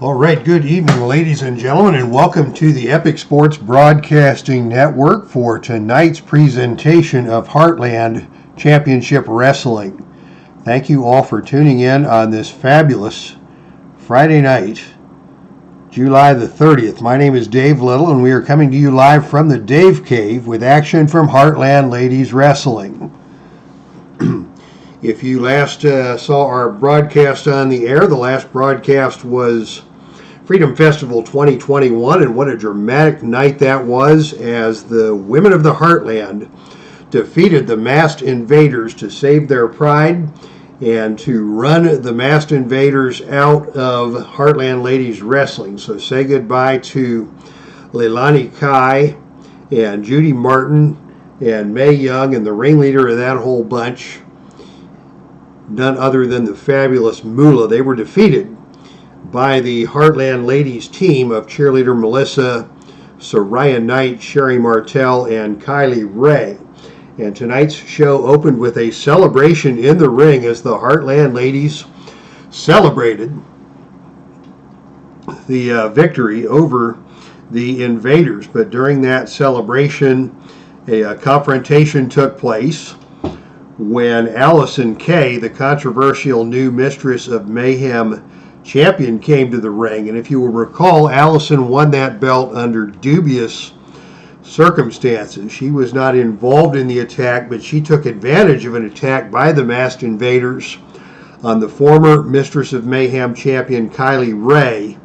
All right, good evening, ladies and gentlemen, and welcome to the Epic Sports Broadcasting Network for tonight's presentation of Heartland Championship Wrestling. Thank you all for tuning in on this fabulous Friday night, July the 30th. My name is Dave Little, and we are coming to you live from the Dave Cave with action from Heartland Ladies Wrestling. If you last saw our broadcast on the air, the last broadcast was Freedom Festival 2021, and what a dramatic night that was as the women of the Heartland defeated the Masked Invaders to save their pride and to run the Masked Invaders out of Heartland Ladies Wrestling. So say goodbye to Leilani Kai and Judy Martin and Mae Young, and the ringleader of that whole bunch, none other than the fabulous Moolah. They were defeated by the Heartland Ladies team of cheerleader Melissa, Soraya Knight, Sherry Martell, and Kylie Ray. And tonight's show opened with a celebration in the ring as the Heartland Ladies celebrated the victory over the Invaders. But during that celebration, a confrontation took place when Allison Kay, the controversial new Mistress of Mayhem champion, came to the ring. And if you will recall, Allison won that belt under dubious circumstances. She was not involved in the attack, but she took advantage of an attack by the Masked Invaders on the former Mistress of Mayhem champion Kylie Ray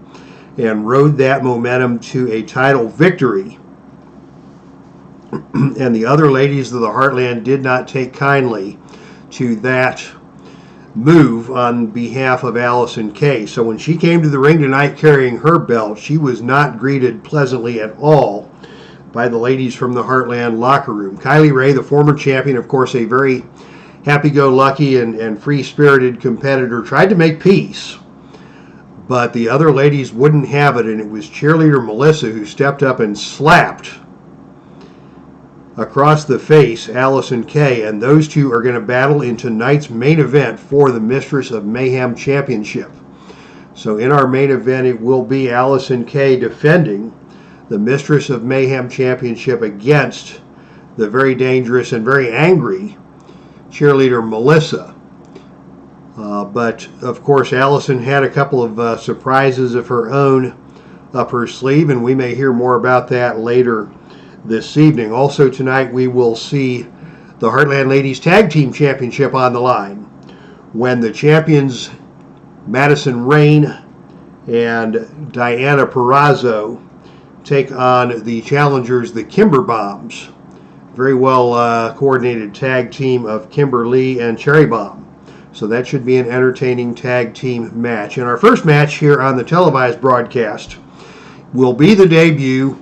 and rode that momentum to a title victory. And the other ladies of the Heartland did not take kindly to that move on behalf of Allison Kay. So when she came to the ring tonight carrying her belt, she was not greeted pleasantly at all by the ladies from the Heartland locker room. Kylie Ray, the former champion, of course, a very happy-go-lucky and free-spirited competitor, tried to make peace, but the other ladies wouldn't have it, and it was cheerleader Melissa who stepped up and slapped across the face Allison Kay, and those two are going to battle in tonight's main event for the Mistress of Mayhem Championship. So in our main event, it will be Allison Kay defending the Mistress of Mayhem Championship against the very dangerous and very angry cheerleader Melissa. But of course, Allison had a couple of surprises of her own up her sleeve, and we may hear more about that later this evening. Also tonight we will see the Heartland Ladies Tag Team Championship on the line when the champions Madison RAYNE and Diana PURRAZZO take on the challengers, the Kimber Bombs. Very well coordinated tag team of Kimberly and Cherry Bomb. So that should be an entertaining tag team match. And our first match here on the televised broadcast will be the debut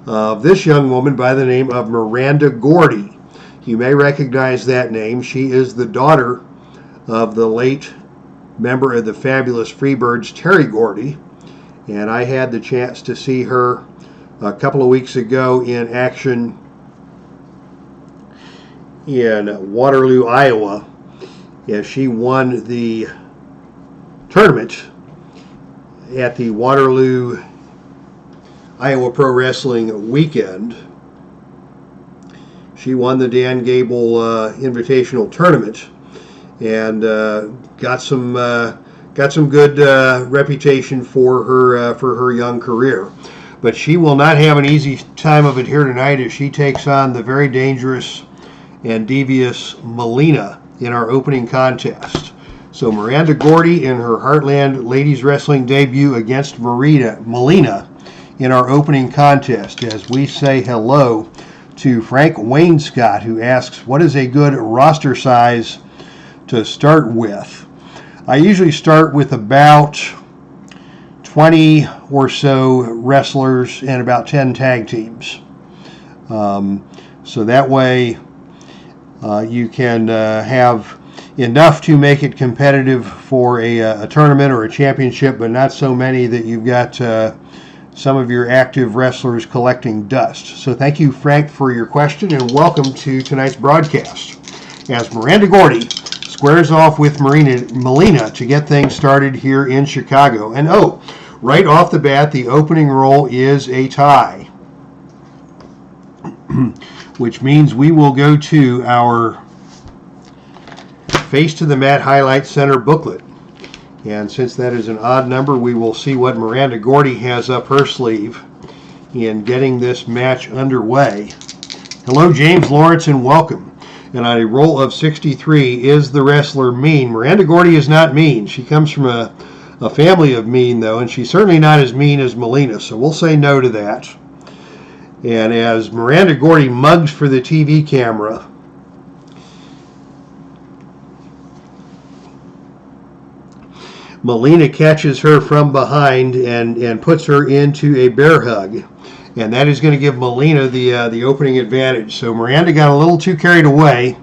of this young woman by the name of Miranda Gordy. You may recognize that name. She is the daughter of the late member of the Fabulous Freebirds, Terry Gordy, and I had the chance to see her a couple of weeks ago in action in Waterloo, Iowa, as she won the tournament at the Waterloo Iowa Pro Wrestling weekend. She won the Dan Gable Invitational Tournament and got some good reputation for her young career. But she will not have an easy time of it here tonight as she takes on the very dangerous and devious MELINA in our opening contest. So Miranda Gordy in her Heartland Ladies Wrestling debut against MELINA in our opening contest, as we say hello to Frank Wainscott, who asks, what is a good roster size to start with? I usually start with about 20 or so wrestlers and about 10 tag teams. So that way you can have enough to make it competitive for a tournament or a championship, but not so many that you've got some of your active wrestlers collecting dust. So thank you, Frank, for your question, and welcome to tonight's broadcast as Miranda Gordy squares off with MELINA to get things started here in Chicago. And Right off the bat, the opening roll is a tie, which means we will go to our Face to the Mat Highlight Center booklet. And since that is an odd number, we will see what Miranda Gordy has up her sleeve in getting this match underway. Hello, James Lawrence, and welcome. And on a roll of 63, is the wrestler mean? Miranda Gordy is not mean. She comes from a family of mean, though, and she's certainly not as mean as Melina, so we'll say no to that. And as Miranda Gordy mugs for the TV camera, Melina catches her from behind and puts her into a bear hug. And that is going to give Melina the opening advantage. So Miranda got a little too carried away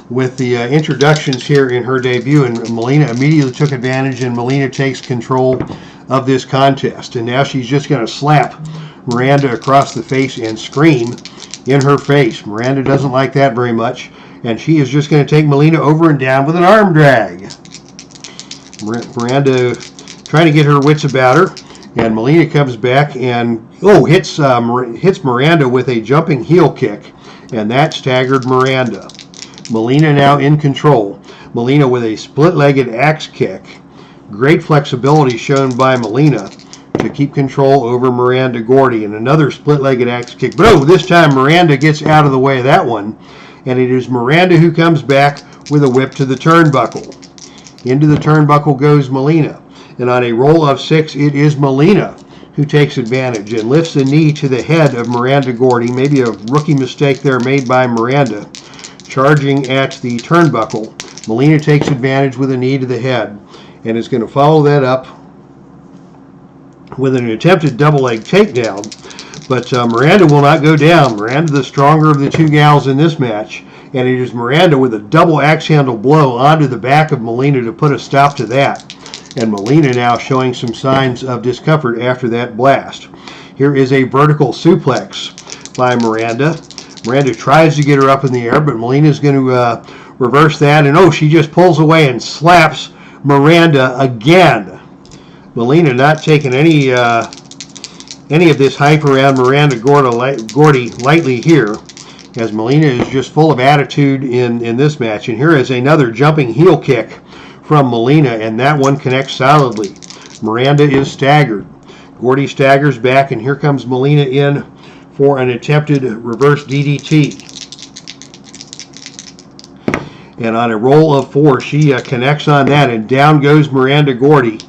with the introductions here in her debut, and Melina immediately took advantage, and Melina takes control of this contest. And now she's just going to slap Miranda across the face and scream in her face. Miranda doesn't like that very much, and she is just going to take Melina over and down with an arm drag. Miranda trying to get her wits about her, and Melina comes back and hits Miranda with a jumping heel kick, and that staggered Miranda. Melina now in control. Melina with a split-legged axe kick. Great flexibility shown by Melina to keep control over Miranda Gordy, and another split-legged axe kick. But this time Miranda gets out of the way of that one, and it is Miranda who comes back with a whip to the turnbuckle. Into the turnbuckle goes Melina, and on a roll of 6, it is Melina who takes advantage and lifts the knee to the head of Miranda Gordy. Maybe a rookie mistake there made by Miranda. Charging at the turnbuckle, Melina takes advantage with a knee to the head, and is going to follow that up with an attempted double leg takedown. But Miranda will not go down. Miranda, the stronger of the two gals in this match. And it is Miranda with a double axe handle blow onto the back of Melina to put a stop to that. And Melina now showing some signs of discomfort after that blast. Here is a vertical suplex by Miranda. Miranda tries to get her up in the air, but Melina is going to reverse that. And she just pulls away and slaps Miranda again. Melina not taking any of this hype around Miranda Gordy lightly here, as Melina is just full of attitude in this match. And here is another jumping heel kick from Melina, and that one connects solidly. Miranda is staggered. Gordy staggers back, and here comes Melina in for an attempted reverse DDT. And on a roll of 4, she connects on that, and down goes Miranda Gordy.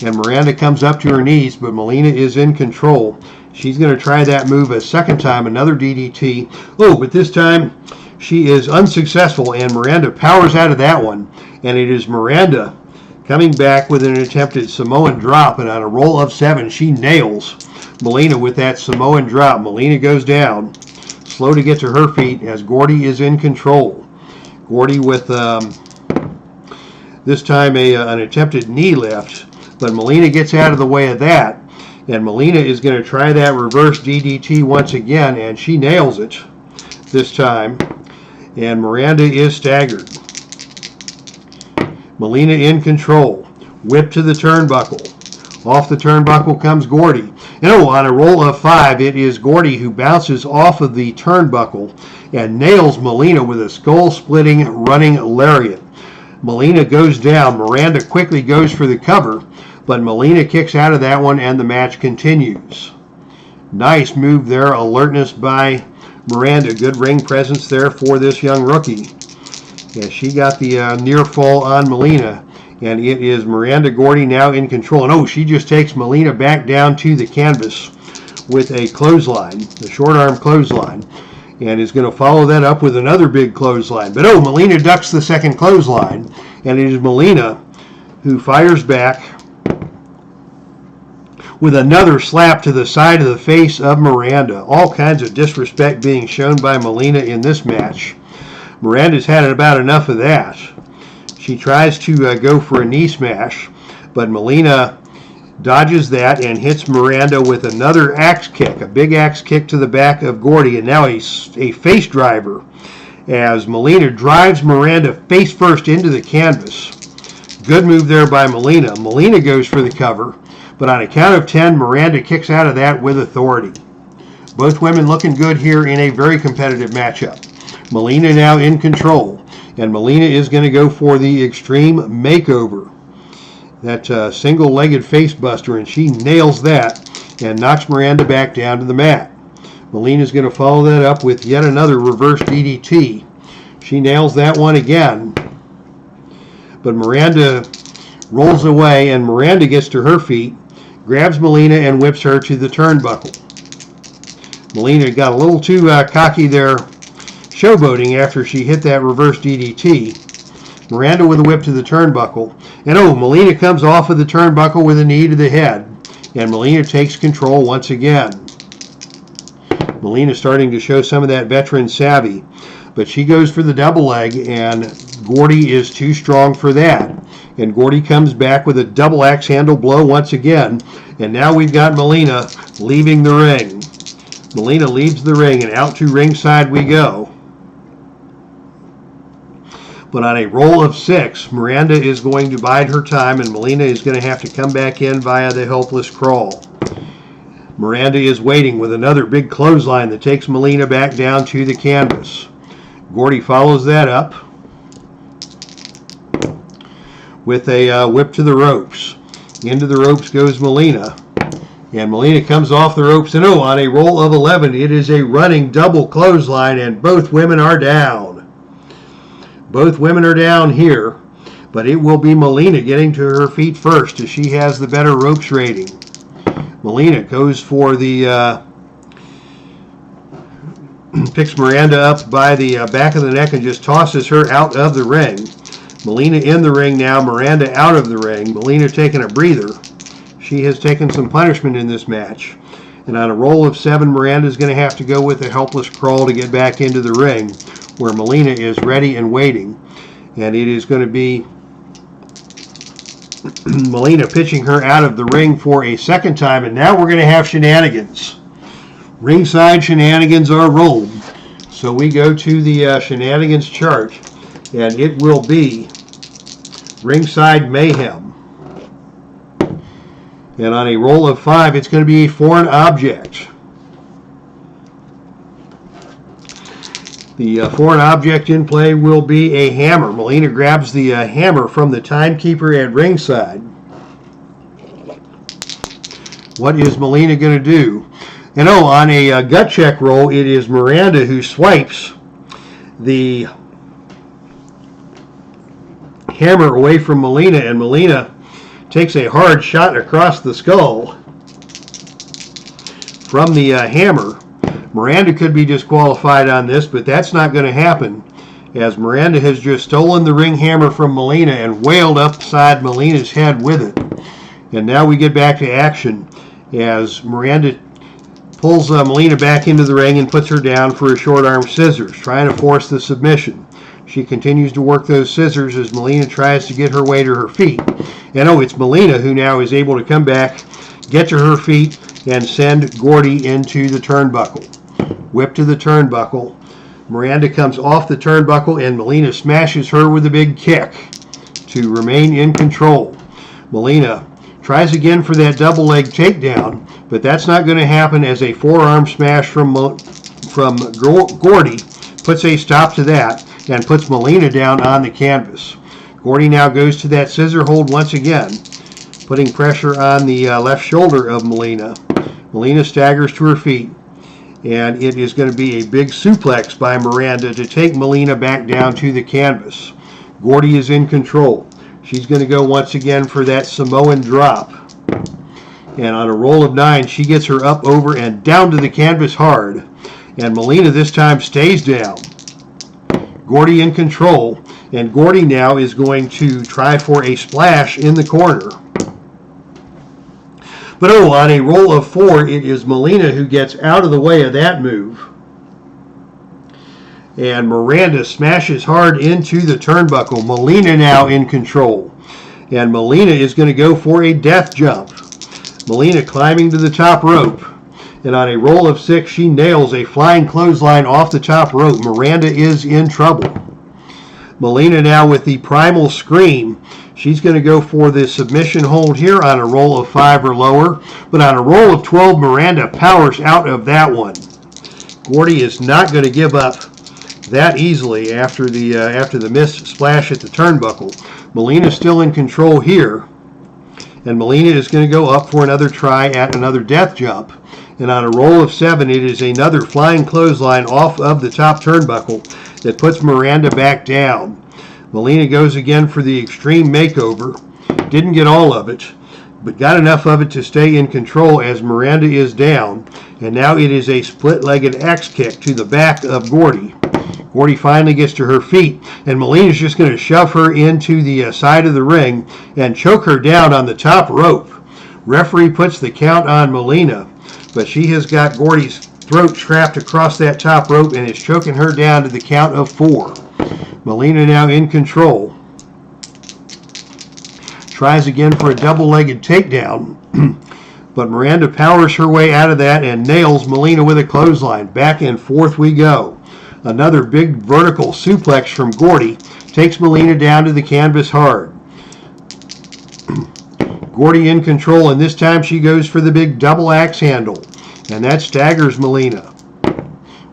And Miranda comes up to her knees, but Melina is in control. She's going to try that move a second time, another DDT. But this time she is unsuccessful, and Miranda powers out of that one. And it is Miranda coming back with an attempted Samoan drop, and on a roll of 7, she nails Melina with that Samoan drop. Melina goes down, slow to get to her feet, as Gordy is in control. Gordy with this time an attempted knee lift, but Melina gets out of the way of that. And Melina is going to try that reverse DDT once again, and she nails it this time. And Miranda is staggered. Melina in control. Whip to the turnbuckle. Off the turnbuckle comes Gordy. And on a roll of 5, it is Gordy who bounces off of the turnbuckle and nails Melina with a skull-splitting running lariat. Melina goes down. Miranda quickly goes for the cover, but Melina kicks out of that one, and the match continues. Nice move there. Alertness by Miranda. Good ring presence there for this young rookie. Yeah, she got the near fall on Melina, and it is Miranda Gordy now in control. And she just takes Melina back down to the canvas with a clothesline, the short arm clothesline, and is going to follow that up with another big clothesline. But Melina ducks the second clothesline, and it is Melina who fires back with another slap to the side of the face of Miranda. All kinds of disrespect being shown by Melina in this match. Miranda's had about enough of that. She tries to go for a knee smash, but Melina dodges that and hits Miranda with another axe kick, a big axe kick to the back of Gordy, and now a face driver as Melina drives Miranda face first into the canvas. Good move there by Melina. Melina goes for the cover, But on a count of 10, Miranda kicks out of that with authority. Both women looking good here in a very competitive matchup. Melina now in control, and Melina is going to go for the Extreme Makeover. That single-legged face buster, and she nails that and knocks Miranda back down to the mat. Melina is going to follow that up with yet another reverse DDT. She nails that one again, but Miranda rolls away, and Miranda gets to her feet, grabs Melina and whips her to the turnbuckle. Melina got a little too cocky there, showboating after she hit that reverse DDT. Miranda with a whip to the turnbuckle. And Melina comes off of the turnbuckle with a knee to the head. And Melina takes control once again. Melina starting to show some of that veteran savvy. But she goes for the double leg, and Gordy is too strong for that. And Gordy comes back with a double axe handle blow once again. And now we've got Melina leaving the ring. Melina leaves the ring, and out to ringside we go. But on a roll of 6, Miranda is going to bide her time, and Melina is going to have to come back in via the helpless crawl. Miranda is waiting with another big clothesline that takes Melina back down to the canvas. Gordy follows that up with a whip to the ropes. Into the ropes goes Melina. And Melina comes off the ropes, and on a roll of 11, it is a running double clothesline, and both women are down. Both women are down here, but it will be Melina getting to her feet first, as she has the better ropes rating. Melina goes for the, picks Miranda up by the back of the neck and just tosses her out of the ring. Melina in the ring now, Miranda out of the ring. Melina taking a breather. She has taken some punishment in this match. And on a roll of 7, Miranda is going to have to go with a helpless crawl to get back into the ring, where Melina is ready and waiting. And it is going to be Melina pitching her out of the ring for a second time. And now we're going to have shenanigans. Ringside shenanigans are rolled. So we go to the shenanigans chart, and it will be Ringside Mayhem. And on a roll of 5, it's going to be a foreign object. The foreign object in play will be a hammer. Melina grabs the hammer from the timekeeper at ringside. What is Melina going to do? And on a gut check roll, it is Miranda who swipes the hammer away from Melina, and Melina takes a hard shot across the skull from the hammer. Miranda could be disqualified on this, but that's not going to happen, as Miranda has just stolen the ring hammer from Melina and wailed upside Melina's head with it. And now we get back to action as Miranda pulls Melina back into the ring and puts her down for a short arm scissors, trying to force the submission. She continues to work those scissors as Melina tries to get her way to her feet. And it's Melina who now is able to come back, get to her feet, and send Gordy into the turnbuckle. Whip to the turnbuckle. Miranda comes off the turnbuckle, and Melina smashes her with a big kick to remain in control. Melina tries again for that double leg takedown, but that's not going to happen, as a forearm smash from Gordy puts a stop to that and puts Melina down on the canvas. Gordy now goes to that scissor hold once again, putting pressure on the left shoulder of Melina. Melina staggers to her feet, and it is going to be a big suplex by Miranda to take Melina back down to the canvas. Gordy is in control. She's going to go once again for that Samoan drop. And on a roll of 9, she gets her up, over, and down to the canvas hard. And Melina this time stays down. Gordy in control. And Gordy now is going to try for a splash in the corner. But on a roll of 4, it is Melina who gets out of the way of that move. And Miranda smashes hard into the turnbuckle. Melina now in control. And Melina is going to go for a death jump. Melina climbing to the top rope. And on a roll of 6, she nails a flying clothesline off the top rope. Miranda is in trouble. Melina now with the primal scream. She's going to go for the submission hold here on a roll of 5 or lower. But on a roll of 12, Miranda powers out of that one. Gordy is not going to give up that easily after the missed splash at the turnbuckle. Melina's still in control here. And Melina is going to go up for another try at another death jump. And on a roll of 7, it is another flying clothesline off of the top turnbuckle that puts Miranda back down. Melina goes again for the extreme makeover. Didn't get all of it, but got enough of it to stay in control as Miranda is down. And now it is a split-legged axe kick to the back of Gordy. Gordy finally gets to her feet, and Melina's just going to shove her into the side of the ring and choke her down on the top rope. Referee puts the count on Melina, but she has got Gordy's throat trapped across that top rope and is choking her down to the count of 4. Melina now in control. Tries again for a double-legged takedown, but Miranda powers her way out of that and nails Melina with a clothesline. Back and forth we go. Another big vertical suplex from Gordy takes Melina down to the canvas hard. Gordy in control, and this time she goes for the big double axe handle, and that staggers Melina.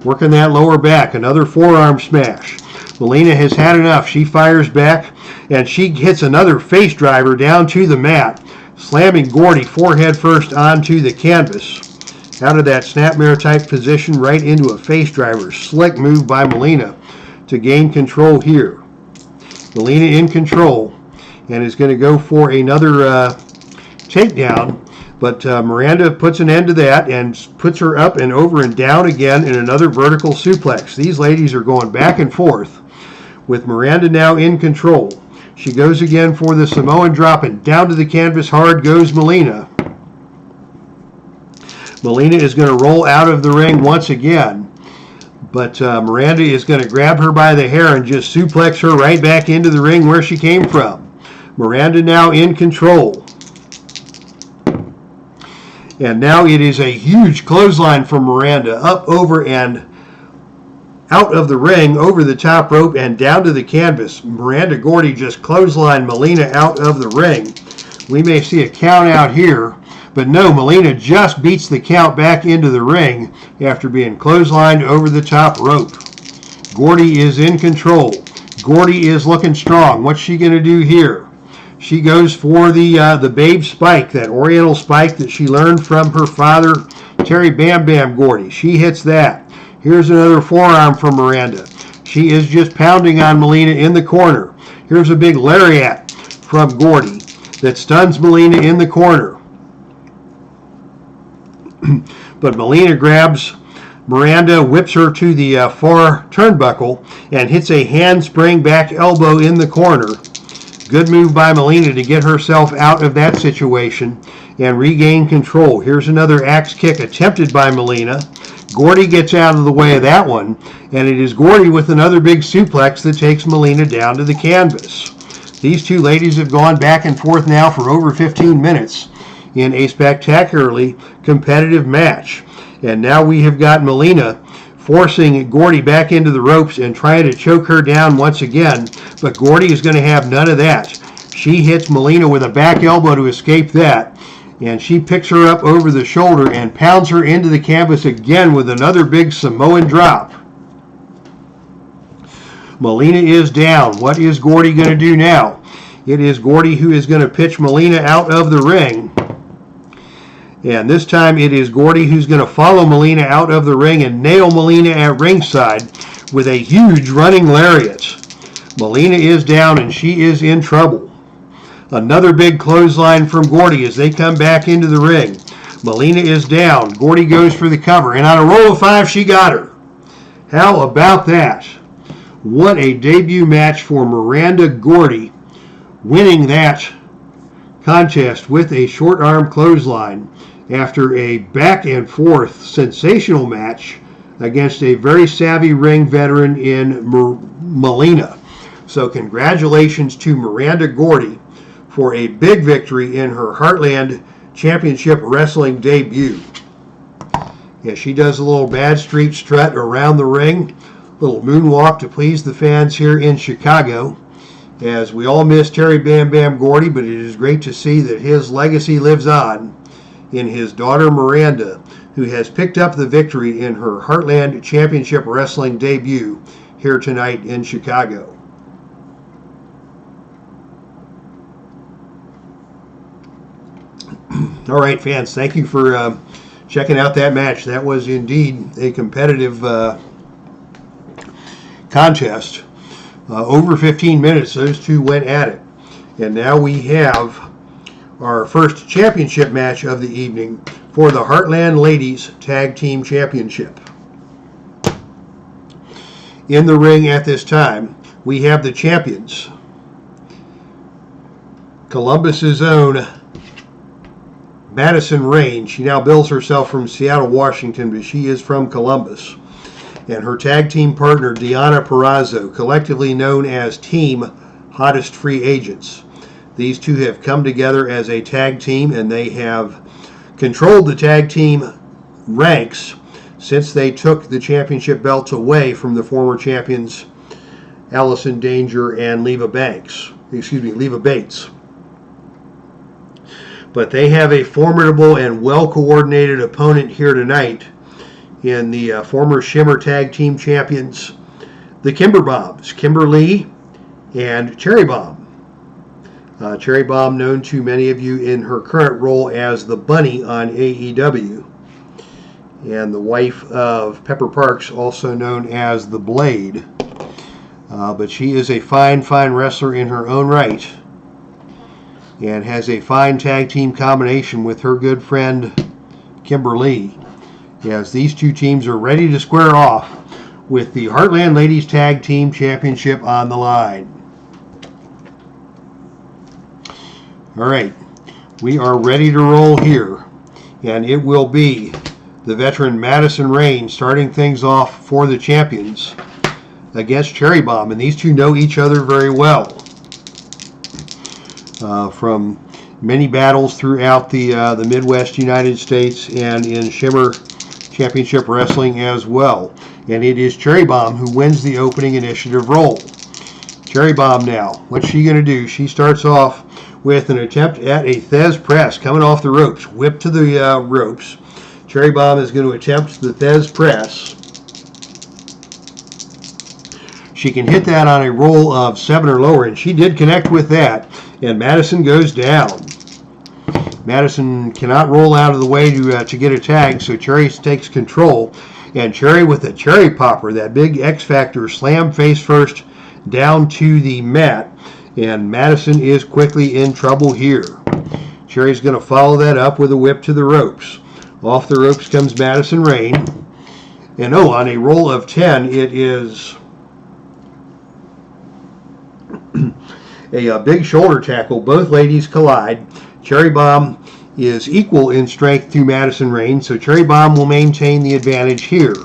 Working that lower back, another forearm smash. Melina has had enough. She fires back, and she hits another face driver down to the mat, slamming Gordy forehead first onto the canvas. Out of that snapmare type position right into a face driver. Slick move by Melina to gain control here. Melina in control and is going to go for another takedown, but Miranda puts an end to that and puts her up and over and down again in another vertical suplex. These ladies are going back and forth with Miranda now in control. She goes again for the Samoan drop, and down to the canvas hard goes Melina. Melina is going to roll out of the ring once again, but Miranda is going to grab her by the hair and just suplex her right back into the ring where she came from. Miranda now in control. And now it is a huge clothesline from Miranda, up, over, and out of the ring, over the top rope, and down to the canvas. Miranda Gordy just clotheslined Melina out of the ring. We may see a count out here, but no, Melina just beats the count back into the ring after being clotheslined over the top rope. Gordy is in control. Gordy is looking strong. What's she going to do here? She goes for the babe spike, that oriental spike that she learned from her father, Terry Bam Bam Gordy. She hits that. Here's another forearm from Miranda. She is just pounding on Melina in the corner. Here's a big lariat from Gordy that stuns Melina in the corner. But Melina grabs Miranda, whips her to the far turnbuckle, and hits a handspring back elbow in the corner. Good move by Melina to get herself out of that situation and regain control. Here's another axe kick attempted by Melina. Gordy gets out of the way of that one, and it is Gordy with another big suplex that takes Melina down to the canvas. These two ladies have gone back and forth now for over 15 minutes in a spectacularly competitive match. And now we have got Melina forcing Gordy back into the ropes and trying to choke her down once again, but Gordy is going to have none of that. She hits Melina with a back elbow to escape that, and she picks her up over the shoulder and pounds her into the canvas again with another big Samoan drop. Melina is down. What is Gordy going to do now? It is Gordy who is going to pitch Melina out of the ring. And this time it is Gordy who's going to follow Melina out of the ring and nail Melina at ringside with a huge running lariat. Melina is down and she is in trouble. Another big clothesline from Gordy as they come back into the ring. Melina is down. Gordy goes for the cover, and on a roll of 5 she got her. How about that? What a debut match for Miranda Gordy, winning that contest with a short arm clothesline after a back and forth sensational match against a very savvy ring veteran in Melina. So congratulations to Miranda Gordy for a big victory in her Heartland Championship Wrestling debut. Yeah, she does a little Bad Street strut around the ring, little moonwalk to please the fans here in Chicago. as we all miss Terry Bam Bam Gordy, but it is great to see that his legacy lives on in his daughter Miranda, who has picked up the victory in her Heartland Championship Wrestling debut here tonight in Chicago. All right, fans, thank you for checking out that match. That was indeed a competitive contest. Over 15 minutes, those two went at it. And now we have our first championship match of the evening for the Heartland Ladies Tag Team Championship. In the ring at this time, we have the champions, Columbus's own Madison Rayne. She now bills herself from Seattle, Washington, but she is from Columbus. And her tag team partner, DEONNA PURRAZZO, collectively known as Team Hottest Free Agents. These two have come together as a tag team, and they have controlled the tag team ranks since they took the championship belts away from the former champions Allison Danger and Leva Bates. But they have a formidable and well-coordinated opponent here tonight in the former Shimmer Tag Team Champions, the Kimber Bombs, Kimber Lee and Cherry Bomb. Cherry Bomb, known to many of you in her current role as the Bunny on AEW, and the wife of Pepper Parks, also known as the Blade. But she is a fine wrestler in her own right, and has a fine tag team combination with her good friend Kimber Lee, as these two teams are ready to square off with the Heartland Ladies Tag Team Championship on the line. All right, we are ready to roll here, and it will be the veteran Madison Rayne starting things off for the champions against Cherry Bomb, and these two know each other very well from many battles throughout the Midwest United States and in Shimmer Championship Wrestling as well. And it is Cherry Bomb who wins the opening initiative role. Cherry Bomb now, what's she going to do? She starts off with an attempt at a Thez press coming off the ropes, whipped to the ropes. Cherry Bomb is going to attempt the Thez press. She can hit that on a roll of 7 or lower, and she did connect with that, and Madison goes down. Madison cannot roll out of the way to get a tag, so Cherry takes control, and Cherry with a cherry popper, that big X Factor slam face first down to the mat, and Madison is quickly in trouble here. Cherry's going to follow that up with a whip to the ropes. Off the ropes comes Madison Rayne, and on a roll of 10, it is a big shoulder tackle. Both ladies collide. Cherry Bomb is equal in strength to Madison Rayne, so Cherry Bomb will maintain the advantage here.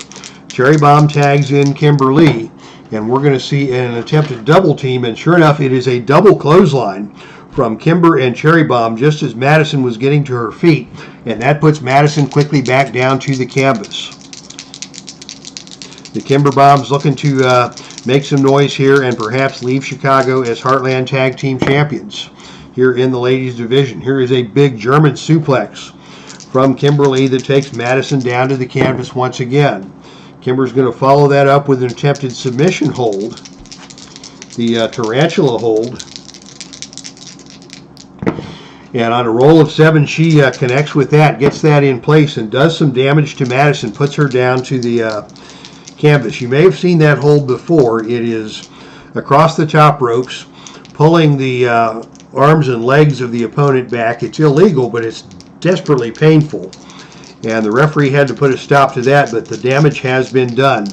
Cherry Bomb tags in Kimber Lee, and we're going to see an attempted double team, and sure enough, it is a double clothesline from Kimber and Cherry Bomb just as Madison was getting to her feet, and that puts Madison quickly back down to the canvas. The Kimber Bombs looking to make some noise here and perhaps leave Chicago as Heartland Tag Team Champions here in the ladies division. Here is a big German suplex from Kimber Lee that takes Madison down to the canvas once again. Kimber's going to follow that up with an attempted submission hold, the tarantula hold. And on a roll of 7, she connects with that, gets that in place, and does some damage to Madison, puts her down to the canvas. You may have seen that hold before. It is across the top ropes, pulling the arms and legs of the opponent back. It's illegal, but it's desperately painful. And the referee had to put a stop to that, but the damage has been done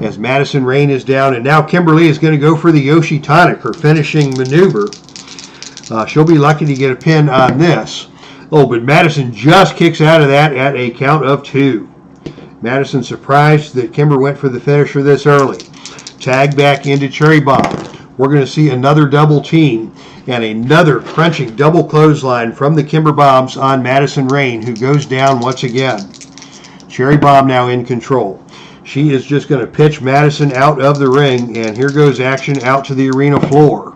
as Madison Rayne is down. And now Kimber Lee is going to go for the Yoshi Tonic, her finishing maneuver. She'll be lucky to get a pin on this. But Madison just kicks out of that at a count of 2. Madison surprised that Kimber went for the finisher this early. Tag back into Cherry Bomb. We're going to see another double team and another crunching double clothesline from the Kimber Bombs on Madison Rayne, who goes down once again. Cherry Bomb now in control. She is just going to pitch Madison out of the ring, and here goes action out to the arena floor.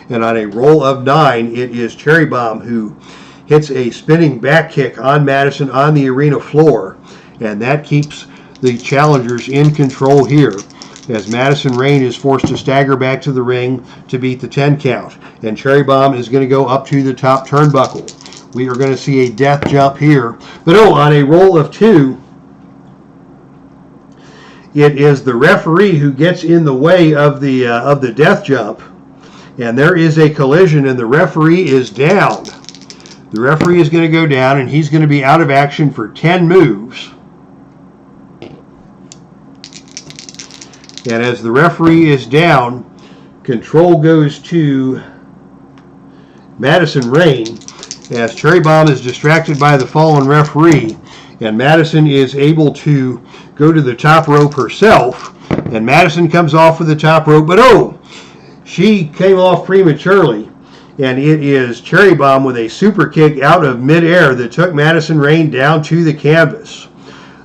And on a roll of 9, it is Cherry Bomb who hits a spinning back kick on Madison on the arena floor. And that keeps the challengers in control here, as Madison Rayne is forced to stagger back to the ring to beat the 10 count. And Cherry Bomb is going to go up to the top turnbuckle. We are going to see a death jump here. But on a roll of 2, it is the referee who gets in the way of the death jump. And there is a collision, and the referee is down. The referee is going to go down, and he's going to be out of action for 10 moves. And as the referee is down, control goes to Madison Rayne, as Cherry Bomb is distracted by the fallen referee, and Madison is able to go to the top rope herself, and Madison comes off with the top rope, but she came off prematurely, and it is Cherry Bomb with a super kick out of midair that took Madison Rayne down to the canvas.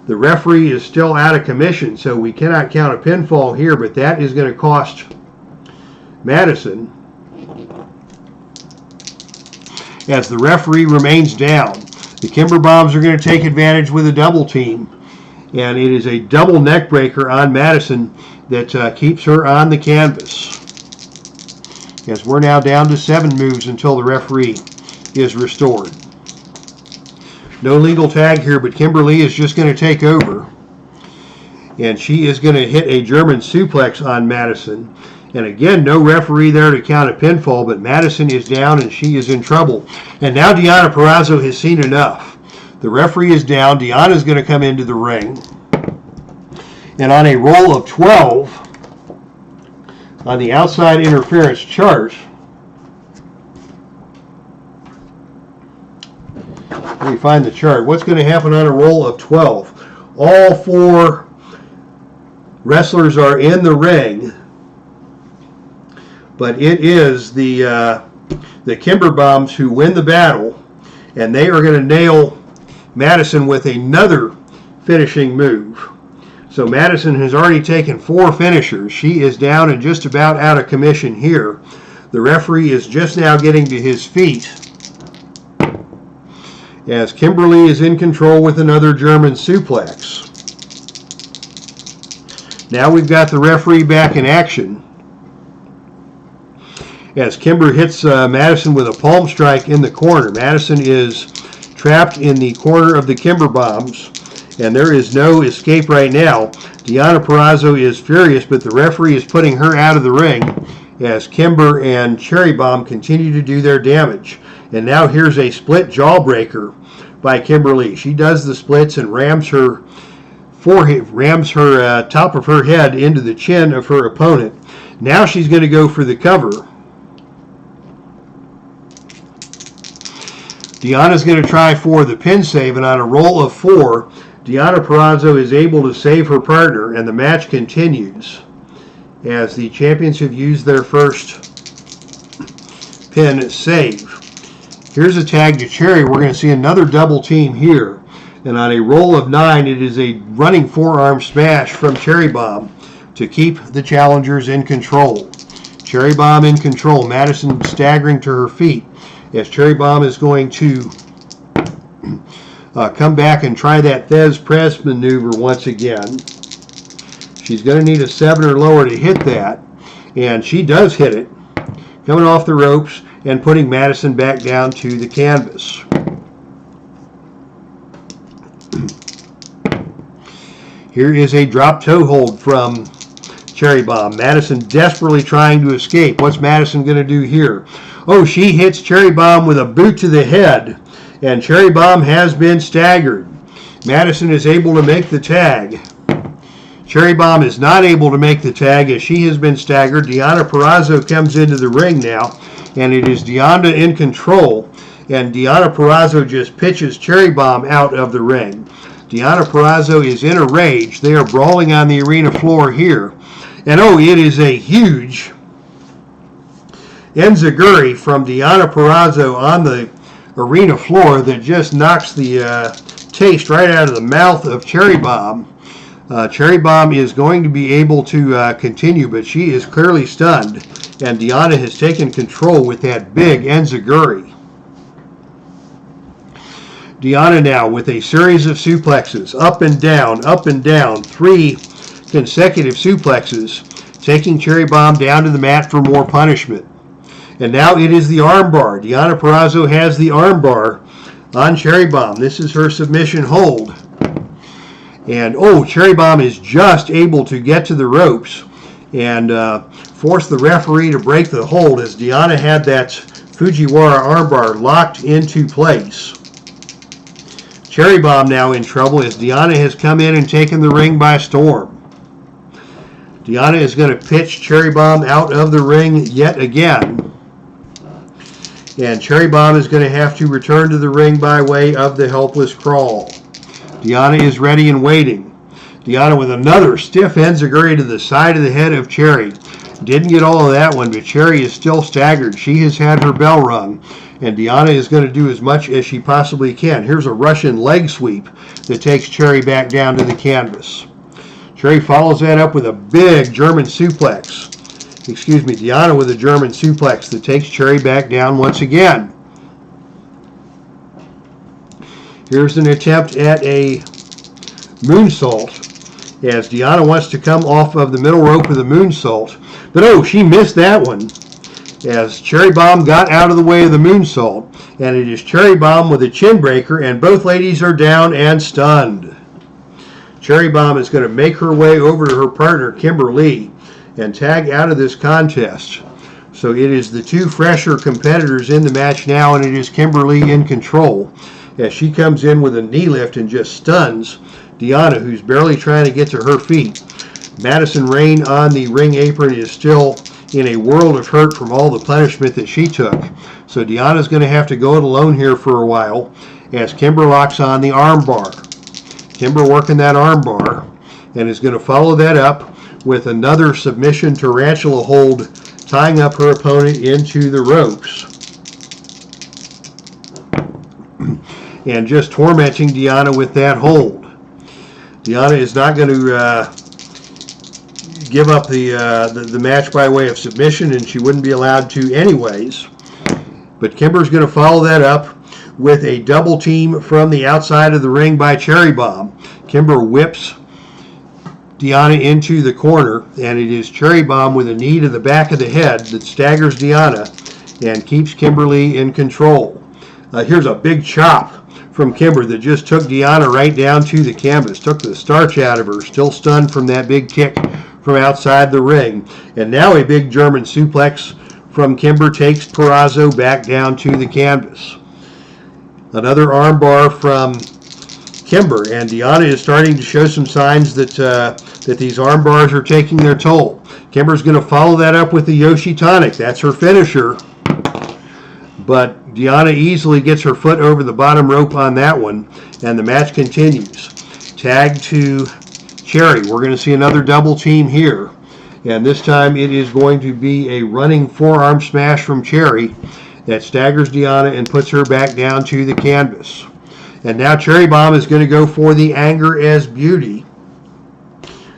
The referee is still out of commission, so we cannot count a pinfall here, but that is going to cost Madison, as the referee remains down. The Kimber Bombs are going to take advantage with a double team, and it is a double neck breaker on Madison that keeps her on the canvas. As we're now down to 7 moves until the referee is restored. No legal tag here, but Kimberly is just going to take over, and she is going to hit a German suplex on Madison. And again, no referee there to count a pinfall, but Madison is down and she is in trouble. And now DEONNA Purrazzo has seen enough. The referee is down. DEONNA is going to come into the ring. And on a roll of 12, on the outside interference chart, let me find the chart. What's going to happen on a roll of 12? All 4 wrestlers are in the ring, but it is the Kimber Bombs who win the battle, and they are going to nail Madison with another finishing move. So Madison has already taken 4 finishers. She is down and just about out of commission here. The referee is just now getting to his feet, as Kimberly is in control with another German suplex. Now we've got the referee back in action, as Kimber hits Madison with a palm strike in the corner. Madison is trapped in the corner of the Kimber Bombs, and there is no escape right now. DEONNA Purrazzo is furious, but the referee is putting her out of the ring, as Kimber and Cherry Bomb continue to do their damage. And now here's a split jawbreaker by Kimberly. She does the splits and rams her forehead, top of her head into the chin of her opponent. Now she's going to go for the cover. DEONNA's going to try for the pin save, and on a roll of 4, DEONNA Purrazzo is able to save her partner, and the match continues, as the champions have used their first pin save. Here's a tag to Cherry. We're going to see another double team here, and on a roll of 9, it is a running forearm smash from Cherry Bomb to keep the challengers in control. Cherry Bomb in control. Madison staggering to her feet, as Cherry Bomb is going to come back and try that Fez press maneuver once again. She's going to need a 7 or lower to hit that, and she does hit it, coming off the ropes and putting Madison back down to the canvas. Here is a drop toe hold from Cherry Bomb. Madison desperately trying to escape. What's Madison going to do here? She hits Cherry Bomb with a boot to the head, and Cherry Bomb has been staggered. Madison is able to make the tag. Cherry Bomb is not able to make the tag, as she has been staggered. DEONNA Purrazzo comes into the ring now, and it is DEONNA in control, and DEONNA Purrazzo just pitches Cherry Bomb out of the ring. DEONNA Purrazzo is in a rage. They are brawling on the arena floor here, and it is a huge enziguri from DEONNA Purrazzo on the arena floor that just knocks the taste right out of the mouth of Cherry Bomb. Cherry Bomb is going to be able to continue, but she is clearly stunned, And DEONNA has taken control with that big enziguri. DEONNA now with a series of suplexes, up and down, 3 consecutive suplexes, taking Cherry Bomb down to the mat for more punishment. And now it is the armbar. Deonna Purrazzo has the armbar on Cherry Bomb. This is her submission hold. And oh, Cherry Bomb is just able to get to the ropes and force the referee to break the hold as Deonna had that Fujiwara armbar locked into place. Cherry Bomb now in trouble as Deonna has come in and taken the ring by storm. Deonna is going to pitch Cherry Bomb out of the ring yet again. And Cherry Bomb is going to have to return to the ring by way of the helpless crawl. Deonna is ready and waiting. Deonna with another stiff enziguri to the side of the head of Cherry. Didn't get all of that one, but Cherry is still staggered. She has had her bell rung, and Deonna is going to do as much as she possibly can. Here's a Russian leg sweep that takes Cherry back down to the canvas. Cherry follows that up with a big German suplex. Deonna with a German suplex that takes Cherry back down once again. Here's an attempt at a moonsault as Deonna wants to come off of the middle rope with a moonsault. But oh, she missed that one as Cherry Bomb got out of the way of the moonsault. And it is Cherry Bomb with a chin breaker, and both ladies are down and stunned. Cherry Bomb is going to make her way over to her partner, Kimber Lee, and tag out of this contest. So it is the 2 fresher competitors in the match now, and it is Kimber Lee in control as she comes in with a knee lift and just stuns Deonna, who's barely trying to get to her feet. Madison Rayne on the ring apron is still in a world of hurt from all the punishment that she took. So Deonna's going to have to go it alone here for a while as Kimber locks on the armbar. Kimber working that armbar and is going to follow that up with another submission tarantula hold, tying up her opponent into the ropes. And just tormenting Deonna with that hold. Deonna is not going to give up the match by way of submission, and she wouldn't be allowed to anyways. But Kimber's going to follow that up with a double team from the outside of the ring by Cherry Bomb. Kimber whips Deonna into the corner, and it is Cherry Bomb with a knee to the back of the head that staggers Deonna and keeps Kimber Lee in control. Here's a big chop from Kimber that just took Deonna right down to the canvas, took the starch out of her, still stunned from that big kick from outside the ring. And now a big German suplex from Kimber takes Purrazzo back down to the canvas. Another armbar from Kimber, and Deonna is starting to show some signs that that these arm bars are taking their toll. Kimber's going to follow that up with the Yoshi Tonic. That's her finisher. But Deonna easily gets her foot over the bottom rope on that one, and the match continues. Tag to Cherry. We're going to see another double team here, and this time it is going to be a running forearm smash from Cherry that staggers Deonna and puts her back down to the canvas. And now Cherry Bomb is going to go for the Anger as Beauty.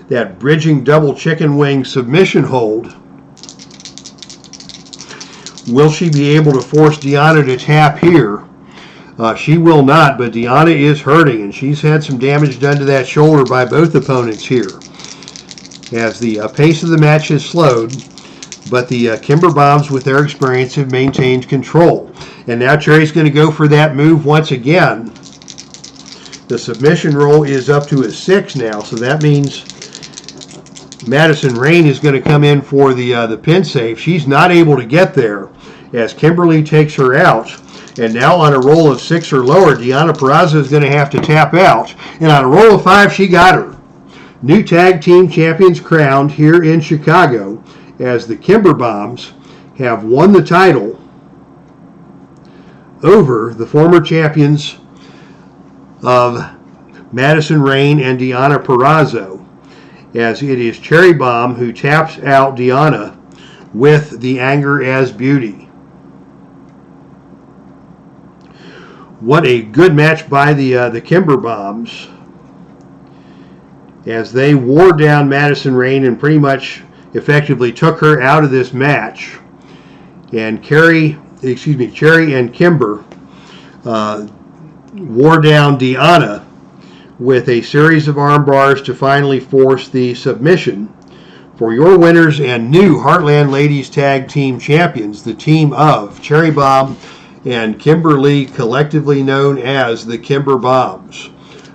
That bridging double chicken wing submission hold. Will she be able to force Deonna to tap here? She will not, but Deonna is hurting, and she's had some damage done to that shoulder by both opponents here. As the pace of the match has slowed, but the Kimber Bombs, with their experience, have maintained control. And now Cherry's going to go for that move once again. The submission roll is up to a 6 now, so that means Madison Rayne is going to come in for the pin save. She's not able to get there as Kimberly takes her out. And now on a roll of 6 or lower, Deonna Purrazzo is going to have to tap out. And on a roll of 5, she got her. New tag team champions crowned here in Chicago as the Kimber Bombs have won the title over the former champions of Madison Rayne and Deonna Purrazzo, as it is Cherry Bomb who taps out Deonna with the Anger as Beauty. What a good match by the Kimber Bombs as they wore down Madison Rayne and pretty much effectively took her out of this match. And Cherry and Kimber wore down DEONNA with a series of arm bars to finally force the submission for your winners and new Heartland Ladies Tag Team Champions, the team of Cherry Bomb and Kimberly, collectively known as the Kimber Bombs.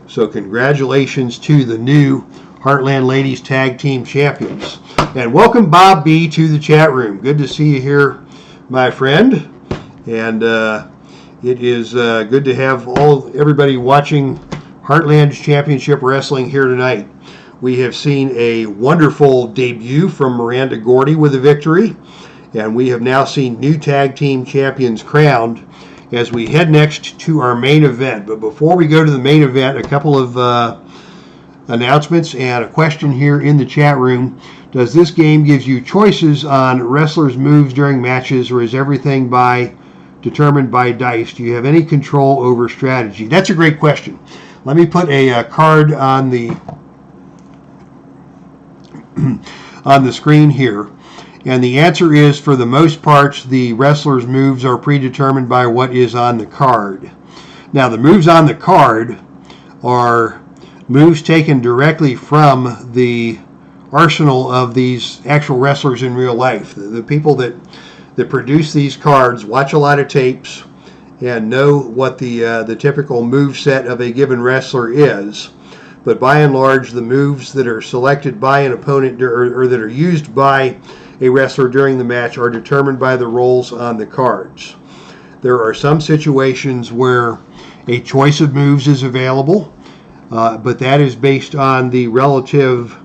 So congratulations to the new Heartland Ladies Tag Team Champions. And welcome Bob B to the chat room. Good to see you here, my friend. And it is good to have everybody watching Heartland Championship Wrestling here tonight. We have seen a wonderful debut from Miranda Gordy with a victory. And we have now seen new tag team champions crowned as we head next to our main event. But before we go to the main event, a couple of announcements and a question here in the chat room. Does this game give you choices on wrestlers' moves during matches, or is everything determined by dice? Do you have any control over strategy? That's a great question. Let me put a card on the on the screen here. And the answer is, for the most part, the wrestlers' moves are predetermined by what is on the card. Now, the moves on the card are moves taken directly from the arsenal of these actual wrestlers in real life. The people that produce these cards watch a lot of tapes and know what the typical move set of a given wrestler is. But by and large, the moves that are selected by an opponent or that are used by a wrestler during the match are determined by the roles on the cards. There are some situations where a choice of moves is available, but that is based on the relative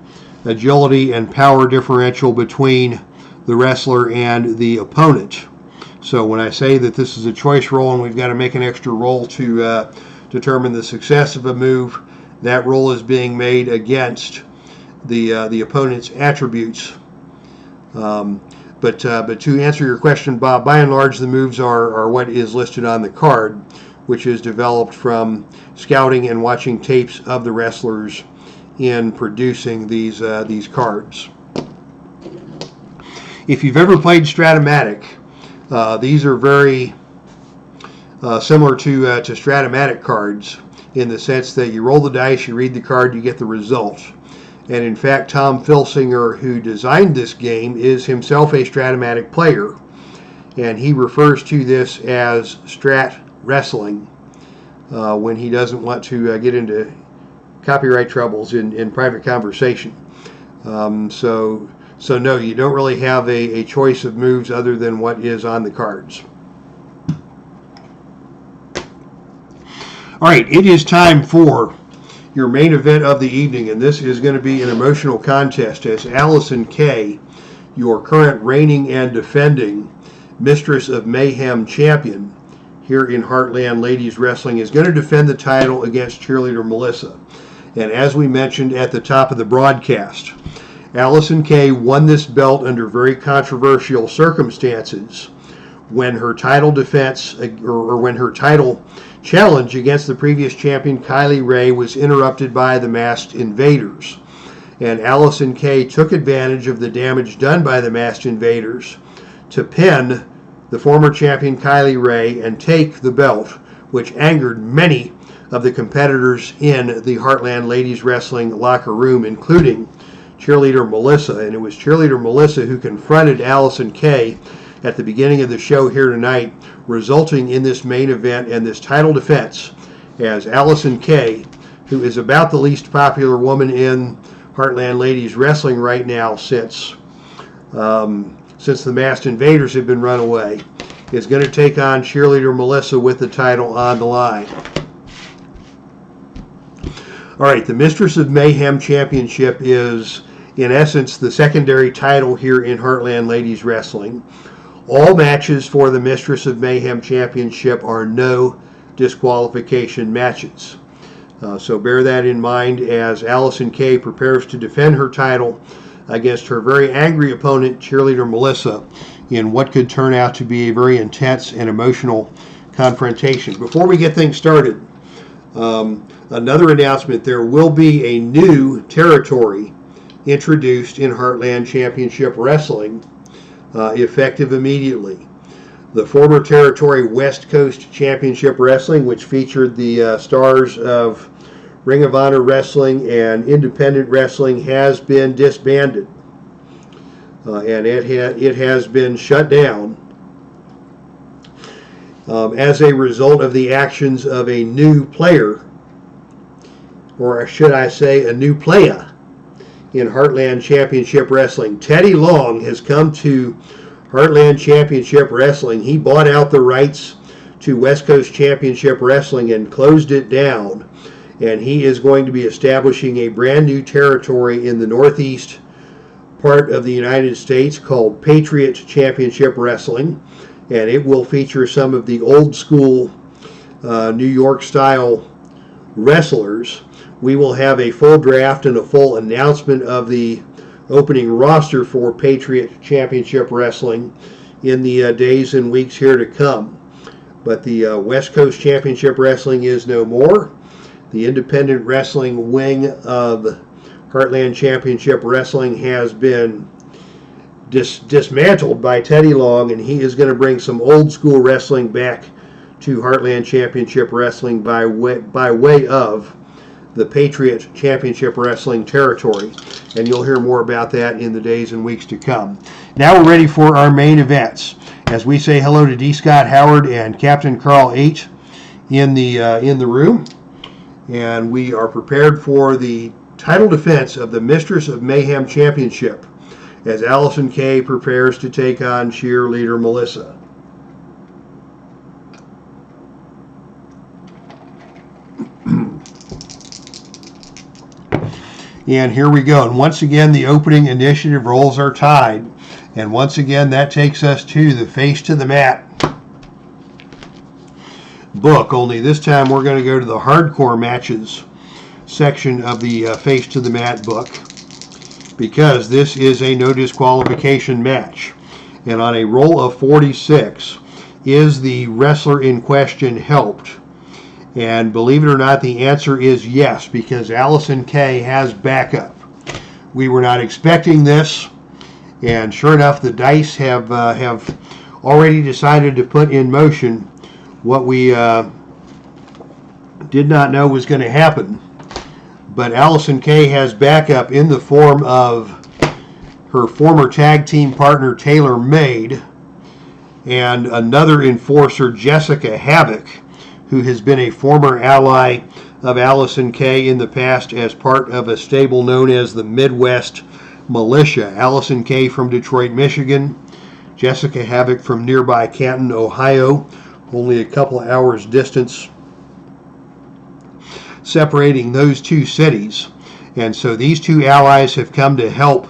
agility and power differential between the wrestler and the opponent. So when I say that this is a choice roll and we've got to make an extra roll to determine the success of a move, that roll is being made against the opponent's attributes. But to answer your question, Bob, by and large, the moves are what is listed on the card, which is developed from scouting and watching tapes of the wrestlers in producing these cards. If you've ever played Stratomatic, these are very similar to Stratomatic cards in the sense that you roll the dice, you read the card, you get the result. And in fact, Tom Filsinger, who designed this game, is himself a Stratomatic player. And he refers to this as Strat Wrestling when he doesn't want to get into copyright troubles in private conversation. So no, you don't really have a choice of moves other than what is on the cards. All right, it is time for your main event of the evening, and this is going to be an emotional contest as Allison Kay, your current reigning and defending Mistress of Mayhem champion here in Heartland Ladies Wrestling, is going to defend the title against Cheerleader Melissa. And as we mentioned at the top of the broadcast, Allison Kay won this belt under very controversial circumstances when her title defense, or when her title challenge against the previous champion Kylie Rae was interrupted by the Masked Invaders. And Allison Kay took advantage of the damage done by the Masked Invaders to pin the former champion Kylie Rae and take the belt, which angered many of the competitors in the Heartland Ladies Wrestling locker room, including Cheerleader Melissa. And it was Cheerleader Melissa who confronted Allison Kay at the beginning of the show here tonight, resulting in this main event and this title defense, as Allison Kay, who is about the least popular woman in Heartland Ladies Wrestling right now since the Masked Invaders have been run away, is going to take on Cheerleader Melissa with the title on the line. All right, the Mistress of Mayhem Championship is, in essence, the secondary title here in Heartland Ladies Wrestling. All matches for the Mistress of Mayhem Championship are no disqualification matches. So bear that in mind as Allison Kay prepares to defend her title against her very angry opponent, Cheerleader Melissa, in what could turn out to be a very intense and emotional confrontation. Before we get things started, another announcement: there will be a new territory introduced in Heartland Championship Wrestling, effective immediately. The former territory West Coast Championship Wrestling, which featured the stars of Ring of Honor Wrestling and Independent Wrestling, has been disbanded. And it has been shut down as a result of the actions of a new player, or should I say a new player, in Heartland Championship Wrestling. Teddy Long has come to Heartland Championship Wrestling. He bought out the rights to West Coast Championship Wrestling and closed it down. And he is going to be establishing a brand new territory in the Northeast part of the United States called Patriot Championship Wrestling. And it will feature some of the old school New York style wrestlers. We will have a full draft and a full announcement of the opening roster for Patriot Championship Wrestling in the days and weeks here to come. But the West Coast Championship Wrestling is no more. The independent wrestling wing of Heartland Championship Wrestling has been dismantled by Teddy Long, and he is going to bring some old school wrestling back to Heartland Championship Wrestling by way of the Patriot Championship Wrestling territory. And you'll hear more about that in the days and weeks to come. Now we're ready for our main events, as we say hello to D. Scott Howard and Captain Carl H. in the room. And we are prepared for the title defense of the Mistress of Mayhem Championship as Allison Kay prepares to take on cheerleader Melissa. And here we go. And once again, the opening initiative rolls are tied. And once again, that takes us to the Face to the Mat book, only this time we're going to go to the hardcore matches section of the Face to the Mat book, because this is a no disqualification match. And on a roll of 46, is the wrestler in question helped? And believe it or not, the answer is yes, because Allison Kay has backup. We were not expecting this, and sure enough, the dice have already decided to put in motion what we did not know was going to happen. But Allison Kay has backup in the form of her former tag team partner Taylor Made and another enforcer, Jessica Havoc, who has been a former ally of Allison Kay in the past as part of a stable known as the Midwest Militia. Allison Kay from Detroit, Michigan, Jessica Havoc from nearby Canton, Ohio, only a couple of hours distance separating those two cities. And so these two allies have come to help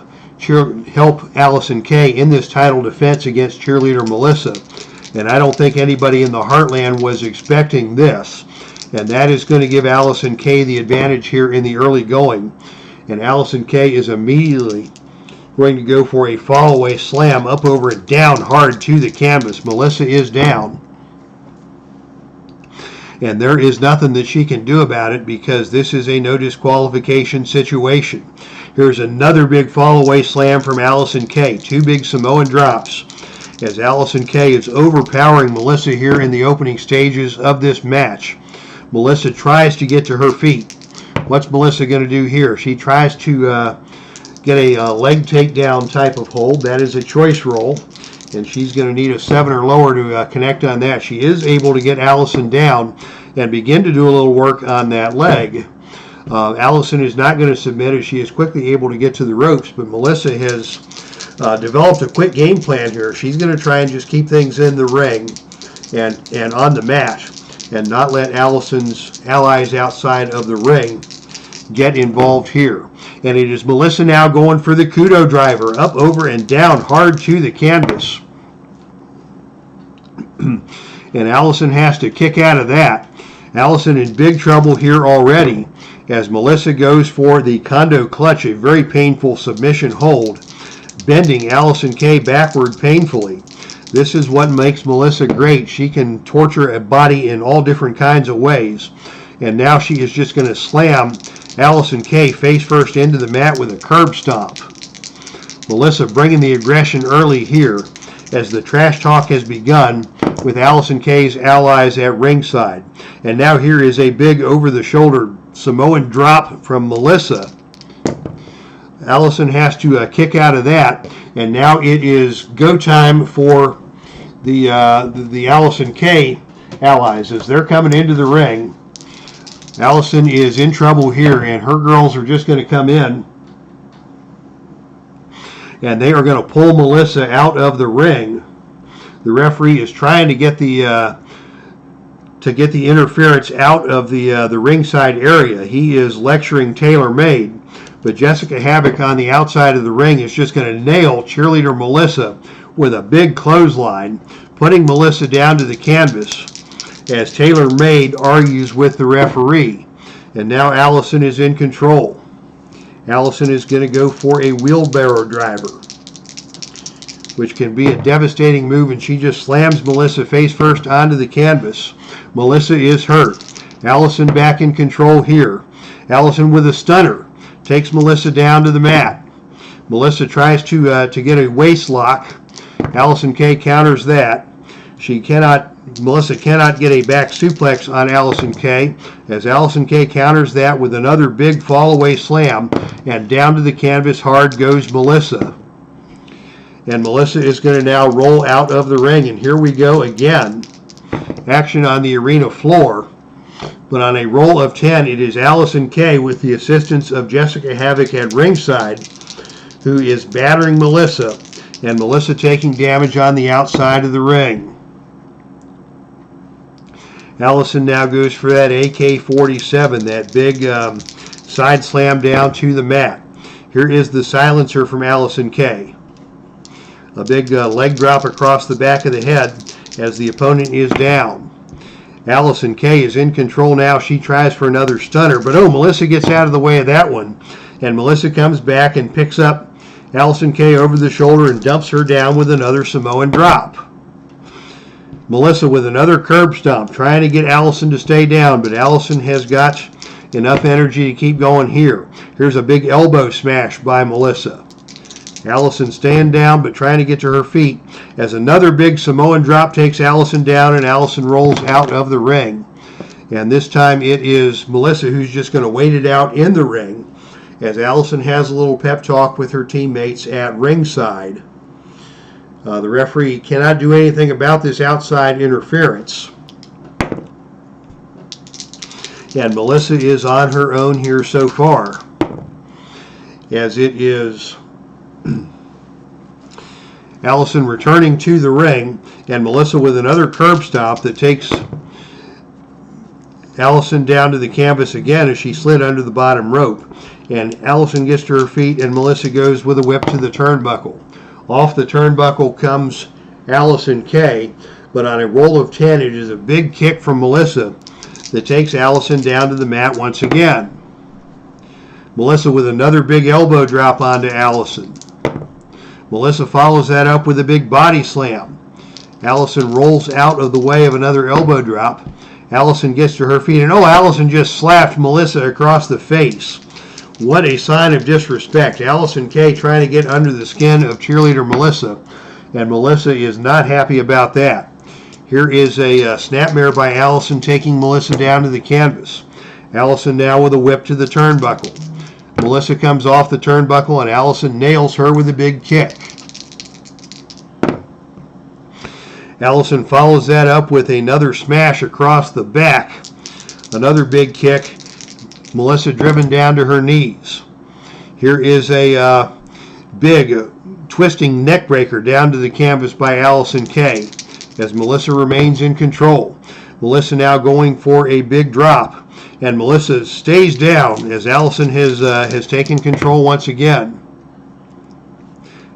Allison Kay in this title defense against cheerleader Melissa. And I don't think anybody in the Heartland was expecting this. And that is going to give Allison Kay the advantage here in the early going. And Allison Kay is immediately going to go for a fall-away slam up over and down hard to the canvas. Melissa is down. And there is nothing that she can do about it, because this is a no disqualification situation. Here's another big fall-away slam from Allison Kay. Two big Samoan drops as Allison Kay is overpowering Melissa here in the opening stages of this match. Melissa tries to get to her feet. What's Melissa going to do here? She tries to get a leg takedown type of hold. That is a choice roll, and she's going to need a 7 or lower to connect on that. She is able to get Allison down and begin to do a little work on that leg. Allison is not going to submit, as she is quickly able to get to the ropes, but Melissa has developed a quick game plan here. She's going to try and just keep things in the ring and on the mat, and not let Allison's allies outside of the ring get involved here. And it is Melissa now going for the Kudo driver, up, over, and down hard to the canvas. And Allison has to kick out of that. Allison in big trouble here already, as Melissa goes for the Kondo clutch, a very painful submission hold, bending Allison Kay backward painfully. This is what makes Melissa great. She can torture a body in all different kinds of ways. And now she is just going to slam Allison Kay face first into the mat with a curb stomp. Melissa bringing the aggression early here as the trash talk has begun with Allison Kay's allies at ringside. And now here is a big over-the-shoulder Samoan drop from Melissa. Allison has to kick out of that, and now it is go time for the Allison Kay allies as they're coming into the ring. Allison is in trouble here, and her girls are just going to come in, and they are going to pull Melissa out of the ring. The referee is trying to get the interference out of the ringside area. He is lecturing Taylor Made, but Jessica Havoc on the outside of the ring is just going to nail cheerleader Melissa with a big clothesline, putting Melissa down to the canvas as Taylor Made argues with the referee. And now Allison is in control. Allison is going to go for a wheelbarrow driver, which can be a devastating move, and she just slams Melissa face first onto the canvas. Melissa is hurt. Allison back in control here. Allison with a stunner takes Melissa down to the mat. Melissa tries to get a waist lock. Allison Kay counters that. Melissa cannot get a back suplex on Allison Kay, as Allison Kay counters that with another big fall-away slam, and down to the canvas hard goes Melissa. And Melissa is going to now roll out of the ring, and here we go again. Action on the arena floor, but on a roll of 10, it is Allison Kay with the assistance of Jessica Havoc at ringside, who is battering Melissa, and Melissa taking damage on the outside of the ring. Allison now goes for that AK-47, that big side slam down to the mat. Here is the silencer from Allison Kay. A big leg drop across the back of the head as the opponent is down. Allison Kay is in control now. She tries for another stunner, but Melissa gets out of the way of that one. And Melissa comes back and picks up Allison Kay over the shoulder and dumps her down with another Samoan drop. Melissa with another curb stomp, trying to get Allison to stay down, but Allison has got enough energy to keep going here. Here's a big elbow smash by Melissa. Allison staying down, but trying to get to her feet, as another big Samoan drop takes Allison down, and Allison rolls out of the ring. And this time it is Melissa who's just going to wait it out in the ring, as Allison has a little pep talk with her teammates at ringside. The referee cannot do anything about this outside interference. And Melissa is on her own here so far, as it is Allison returning to the ring, and Melissa with another curb stomp that takes Allison down to the canvas again as she slid under the bottom rope. And Allison gets to her feet, and Melissa goes with a whip to the turnbuckle. Off the turnbuckle comes Allison Kay, but on a roll of 10, it is a big kick from Melissa that takes Allison down to the mat once again. Melissa with another big elbow drop onto Allison. Melissa follows that up with a big body slam. Allison rolls out of the way of another elbow drop. Allison gets to her feet, and Allison just slapped Melissa across the face. What a sign of disrespect. Allison Kay trying to get under the skin of cheerleader Melissa, and Melissa is not happy about that. Here is a snapmare by Allison taking Melissa down to the canvas. Allison now with a whip to the turnbuckle. Melissa comes off the turnbuckle, and Allison nails her with a big kick. Allison follows that up with another smash across the back. Another big kick. Melissa driven down to her knees. Here is a big twisting neck breaker down to the canvas by Allison Kay as Melissa remains in control. Melissa now going for a big drop, and Melissa stays down as Allison has taken control once again.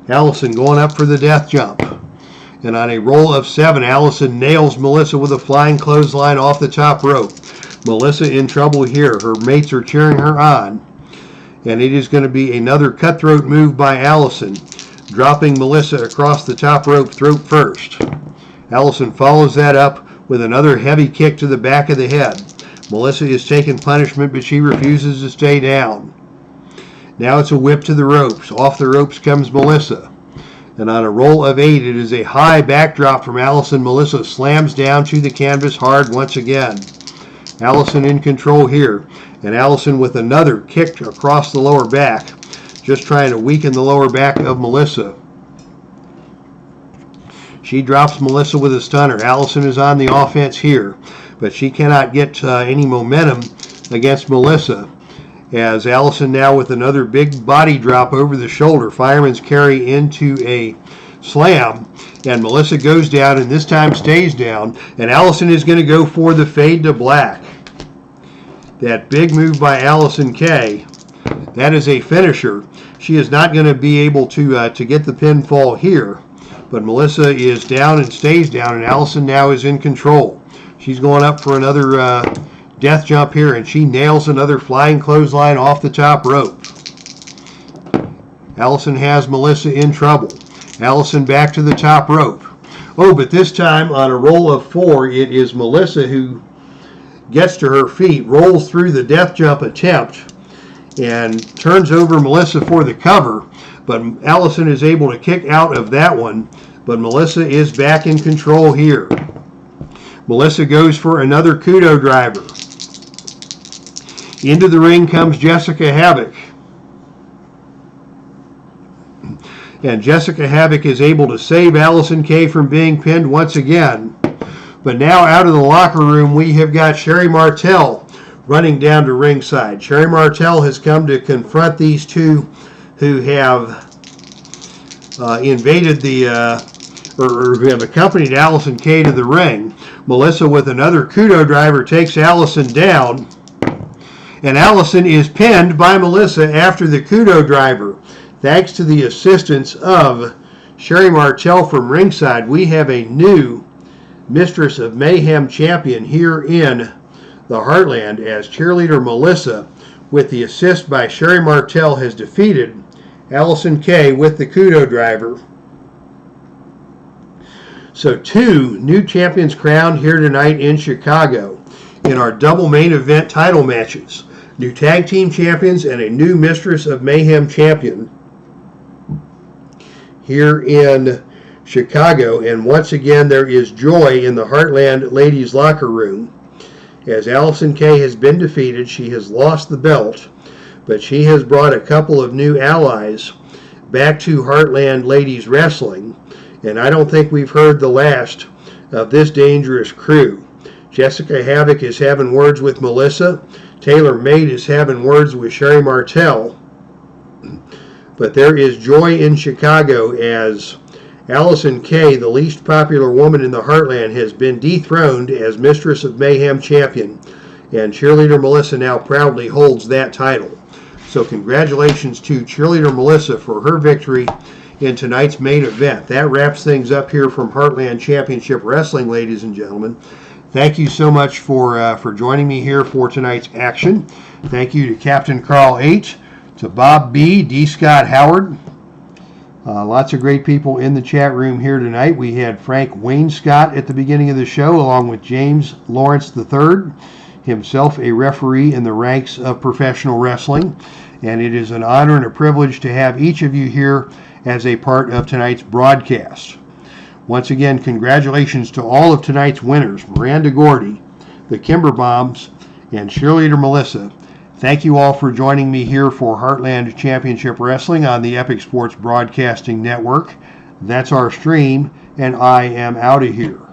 Allison going up for the death jump. And on a roll of 7, Allison nails Melissa with a flying clothesline off the top rope. Melissa in trouble here. Her mates are cheering her on. And it is going to be another cutthroat move by Allison, dropping Melissa across the top rope throat first. Allison follows that up with another heavy kick to the back of the head. Melissa is taking punishment, but she refuses to stay down. Now it's a whip to the ropes. Off the ropes comes Melissa. And on a roll of 8, it is a high backdrop from Allison. Melissa slams down to the canvas hard once again. Allison in control here. And Allison with another kick across the lower back, just trying to weaken the lower back of Melissa. She drops Melissa with a stunner. Allison is on the offense here, but she cannot get any momentum against Melissa, as Allison now with another big body drop over the shoulder. Fireman's carry into a slam, and Melissa goes down, and this time stays down, and Allison is going to go for the fade to black. That big move by Allison K, that is a finisher. She is not going to be able to get the pinfall here, but Melissa is down and stays down, and Allison now is in control. She's going up for another death jump here, and she nails another flying clothesline off the top rope. Allison has Melissa in trouble. Allison back to the top rope. Oh, but this time on a roll of 4, it is Melissa who gets to her feet, rolls through the death jump attempt, and turns over Melissa for the cover, but Allison is able to kick out of that one, but Melissa is back in control here. Melissa goes for another kudo driver. Into the ring comes Jessica Havoc. And Jessica Havoc is able to save Allison K from being pinned once again. But now out of the locker room, we have got Sherry Martel running down to ringside. Sherry Martel has come to confront these two who have invaded or who have accompanied Allison K to the ring. Melissa with another kudo driver takes Allison down, and Allison is pinned by Melissa after the kudo driver. Thanks to the assistance of Sherry Martel from ringside, we have a new Mistress of Mayhem champion here in the Heartland, as cheerleader Melissa, with the assist by Sherry Martel, has defeated Allison K with the kudo driver. So 2 new champions crowned here tonight in Chicago in our double main event title matches. New tag team champions and a new Mistress of Mayhem champion here in Chicago. And once again, there is joy in the Heartland ladies locker room, as Allison K has been defeated. She has lost the belt, but she has brought a couple of new allies back to Heartland ladies wrestling, and I don't think we've heard the last of this dangerous crew. Jessica Havoc is having words with Melissa. Taylor Mate is having words with Sherry Martel. But there is joy in Chicago, as Allison K, the least popular woman in the Heartland, has been dethroned as Mistress of Mayhem champion, and cheerleader Melissa now proudly holds that title. So congratulations to cheerleader Melissa for her victory in tonight's main event. That wraps things up here from Heartland Championship Wrestling, ladies and gentlemen. Thank you so much for joining me here for tonight's action. Thank you to Captain Carl H., to Bob B., D. Scott Howard. Lots of great people in the chat room here tonight. We had Frank Wayne Scott at the beginning of the show, along with James Lawrence III, himself a referee in the ranks of professional wrestling. And it is an honor and a privilege to have each of you here as a part of tonight's broadcast. Once again, congratulations to all of tonight's winners, Miranda Gordy, the Kimber Bombs, and cheerleader Melissa. Thank you all for joining me here for Heartland Championship Wrestling on the Epic Sports Broadcasting Network. That's our stream, and I am out of here.